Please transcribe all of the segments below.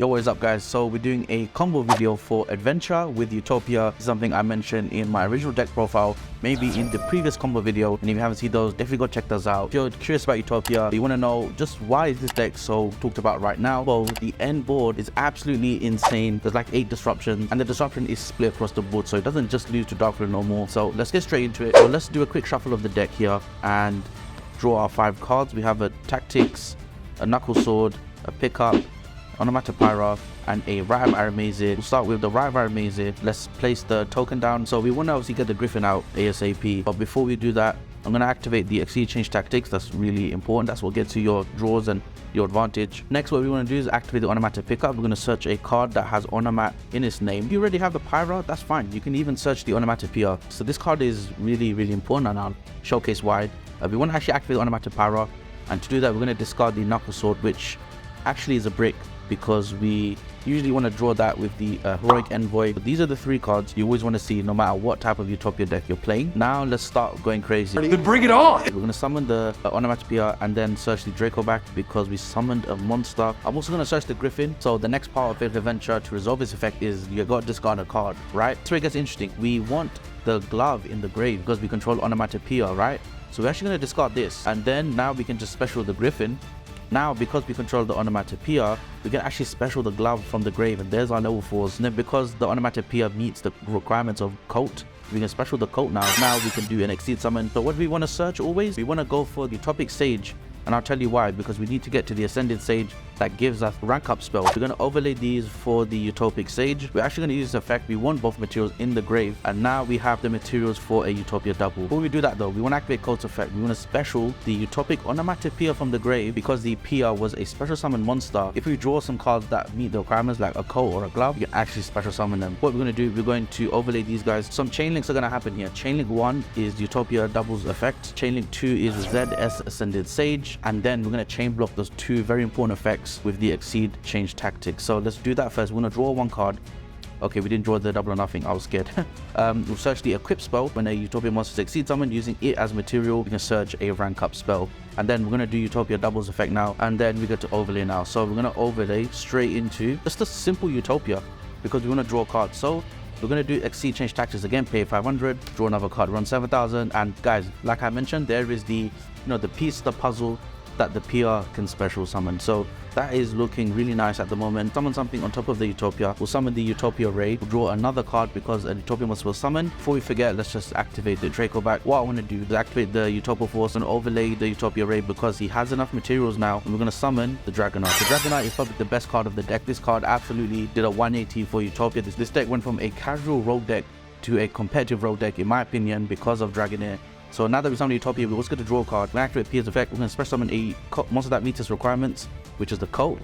Yo, what is up guys? So we're doing a combo video for Adventure with Utopia, something I mentioned in my original deck profile, maybe in the previous combo video, and if you haven't seen those, definitely go check those out. If you're curious about Utopia, you want to know just why is this deck so talked about right now. Well, the end board is absolutely insane. There's like 8 disruptions, and the disruption is split across the board, so it doesn't just lose to Darkflame no more. So let's get straight into it. So let's do a quick shuffle of the deck here and draw our 5 cards. We have a Tactics, a Knuckle Sword, a Pickup, Onomatopoeia, and a Rat of Aramazid. We'll start with the Rat of Aramazid. Let's place the token down. So we want to obviously get the Griffin out ASAP, but before we do that, I'm going to activate the Exceed Change Tactics. That's really important. That's what gets you your draws and your advantage. Next, what we want to do is activate the Onomat Pickup. We're going to search a card that has Onomat in its name. If you already have the Pyra, that's fine. You can even search the Onomatopoeia. So this card is really important, and I'll showcase why. We want to actually activate the Onomatopoeia, and to do that, we're going to discard the Knuckle Sword, which actually is a brick, because we usually want to draw that with the Heroic Envoy. But these are the 3 cards you always want to see no matter what type of Utopia deck you're playing. Now let's start going crazy. Then bring it on! We're going to summon the Onomatopoeia and then search the Draco back because we summoned a monster. I'm also going to search the Griffin. So the next part of Fatal Adventure to resolve this effect is you got to discard a card, right? That's where it gets interesting. We want the glove in the grave because we control Onomatopoeia, right? So we're actually going to discard this, and then now we can just special the Griffin. Now, because we control the Onomatopoeia, we can actually special the glove from the grave, and there's our level 4s. And then because the Onomatopoeia meets the requirements of Coat, we can special the Coat now. Now we can do an Exceed Summon. So what do we want to search always? We want to go for the Utopic Sage, and I'll tell you why. Because we need to get to the Ascended Sage that gives us rank up spell. We're going to overlay these for the Utopic Sage. We're actually going to use this effect. We want both materials in the grave, and now we have the materials for a Utopia double. Before we do that though, we want to activate Coat's effect. We want to special the Utopic Onomatopoeia from the grave because the Pia was a special summon monster. If we draw some cards that meet the requirements like a Coat or a glove, you can actually special summon them. What we're going to do, we're going to overlay these guys. Some chain links are going to happen here. Chain link 1 is Utopia doubles effect. Chain link 2 is ZS Ascended Sage, and then we're going to chain block those 2 very important effects with the Exceed Change Tactics. So let's do that first. We're going to draw 1 card. Okay, we didn't draw the double or nothing. I was scared. We'll search the Equip spell. When a Utopia monster Exceed summon using it as material, we can search a rank up spell. And then we're going to do Utopia doubles effect now, and then we get to overlay now. So we're going to overlay straight into just a simple Utopia because we want to draw cards. So we're going to do Exceed Change Tactics again, pay 500, draw another card, run 7,000. And guys, like I mentioned, there is the the piece, the puzzle that the PR can special summon. So that is looking really nice at the moment. Summon something on top of the Utopia. We'll summon the Utopia Ray. We'll draw another card because a Utopia monster was summoned. Before we forget, let's just activate the Draco back. What I want to do is activate the Utopiforce and overlay the Utopia Ray because he has enough materials now. And we're going to summon the Dragonite. The Dragonite is probably the best card of the deck. This card absolutely did a 180 for Utopia. This deck went from a casual rogue deck to a competitive rogue deck, in my opinion, because of Dragonair. So now that we summon Utopia, we're also going to draw a card. We're going to activate Pia's effect. We're going to special summon a monster that meets its requirements, which is the Coat.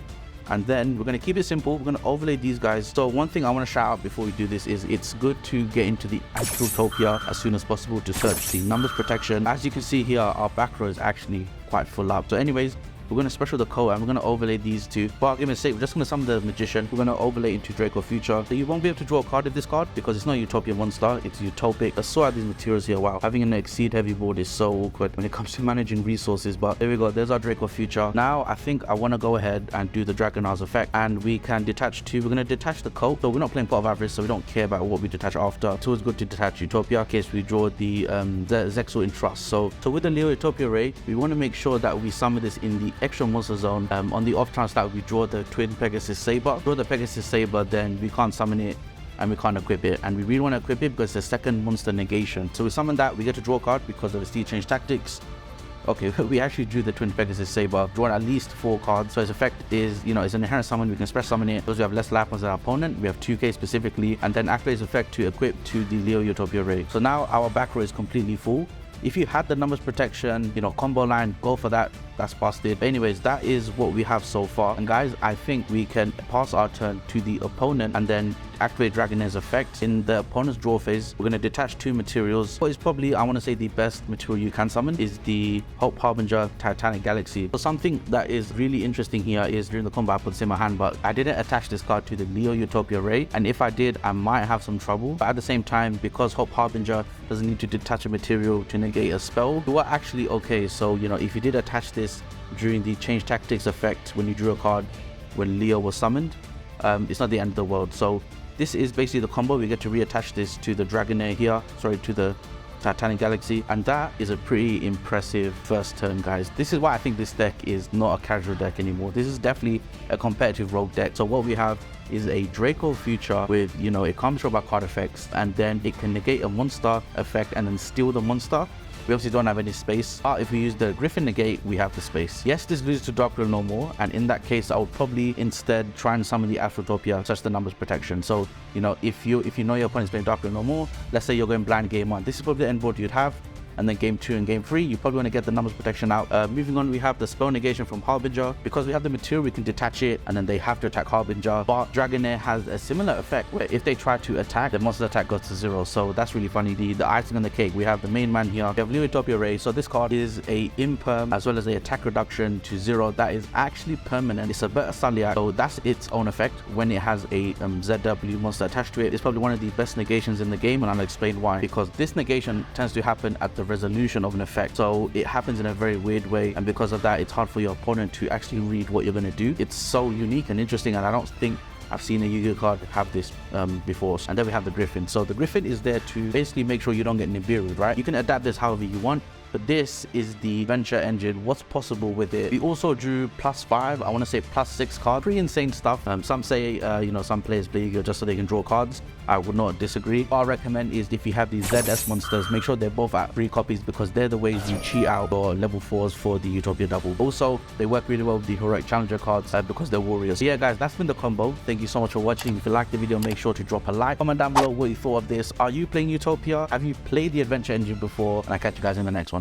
And then we're going to keep it simple. We're going to overlay these guys. So one thing I want to shout out before we do this is it's good to get into the actual Utopia as soon as possible to search the numbers protection. As you can see here, our back row is actually quite full up. So anyways, we're going to special the Coat and we're going to overlay these 2. For argument's sake, we're just going to summon the Magician. We're going to overlay into Draco Future. So you won't be able to draw a card with this card because it's not a Utopia monster, it's Utopic. Let's sort out these materials here. Wow, having an Exceed heavy board is so awkward when it comes to managing resources. But there we go, there's our Draco Future. Now I think I want to go ahead and do the Dragonar's effect, and we can detach 2. We're going to detach the Coat. So we're not playing Pot of Avarice, so we don't care about what we detach after. It's always good to detach Utopia in case we draw the Zexal Entrust. So with the Leo Utopia Ray, we want to make sure that we summon this in the extra monster zone. On the off chance that we draw the Twin Pegasus Saber, then we can't summon it and we can't equip it, and we really want to equip it because it's the second monster negation. So we summon that, we get to draw a card because of the Exceed Change Tactics. Okay, we actually drew the Twin Pegasus Saber, drawn at least 4 cards. So its effect is, it's an inherent summon. We can special summon it because we have less life as our opponent. We have 2k specifically, and then activate its effect to equip to the Leo Utopia Ray. So now our back row is completely full. If you had the numbers protection, combo line, go for that. That's busted. But anyways, that is what we have so far. And guys, I think we can pass our turn to the opponent and then activate Dragonair's effect. In the opponent's draw phase, we're going to detach 2 materials. What is probably, I want to say, the best material you can summon is the Hope Harbinger Titanic Galaxy. So something that is really interesting here is during the combat I put this in my hand, but I didn't attach this card to the Leo Utopia Ray, and if I did, I might have some trouble. But at the same time, because Hope Harbinger doesn't need to detach a material to negate a spell, you are actually okay. So if you did attach this during the Change Tactics effect when you drew a card when Leo was summoned, it's not the end of the world. So this is basically the combo. We get to reattach this to the Dragonair here, sorry, to the Titanic Galaxy, and that is a pretty impressive first turn, guys. This is why I think this deck is not a casual deck anymore. This is definitely a competitive rogue deck. So what we have is a Draco Future with, you know, it comes from our card effects, and then it can negate a monster effect and then steal the monster. We obviously don't have any space, but if we use the Gryphon Negate, we have the space. Yes, this loses to Dark Duel no more, and in that case, I would probably instead try and summon the Utopia, such the numbers protection. So, you know, if you know your opponent's playing Dark Duel no more, let's say you're going blind game 1, this is probably the end board you'd have. And then game 2 and game 3, you probably want to get the numbers protection out. Moving on, we have the spell negation from Harbinger. Because we have the material, we can detach it, and then they have to attack Harbinger. But Dragonair has a similar effect where if they try to attack, the monster attack goes to 0. So that's really funny. The icing on the cake, we have the main man here. We have Utopia Ray. So this card is a imperm as well as a attack reduction to 0. That is actually permanent. It's a better Saliak, so that's its own effect when it has a ZW monster attached to it. It's probably one of the best negations in the game, and I'll explain why. Because this negation tends to happen at the resolution of an effect, so it happens in a very weird way, and because of that, it's hard for your opponent to actually read what you're going to do. It's so unique and interesting, and I don't think I've seen a Yu-Gi-Oh card have this before. And then we have the Gryphon. So the Gryphon is there to basically make sure you don't get Nibiru, right? You can adapt this however you want, but this is the venture engine. What's possible with it? We also drew +5, I want to say +6 cards. Pretty insane stuff. Some say, you know, some players play Yu-Gi-Oh just so they can draw cards. I would not disagree. What I recommend is if you have these ZS monsters, make sure they're both at 3 copies, because they're the ways you cheat out your level 4s for the Utopia double. Also, they work really well with the Heroic Challenger cards because they're warriors. So yeah, guys, that's been the combo. Thank you so much for watching. If you liked the video, make sure to drop a like. Comment down below what you thought of this. Are you playing Utopia? Have you played the adventure engine before? And I'll catch you guys in the next one.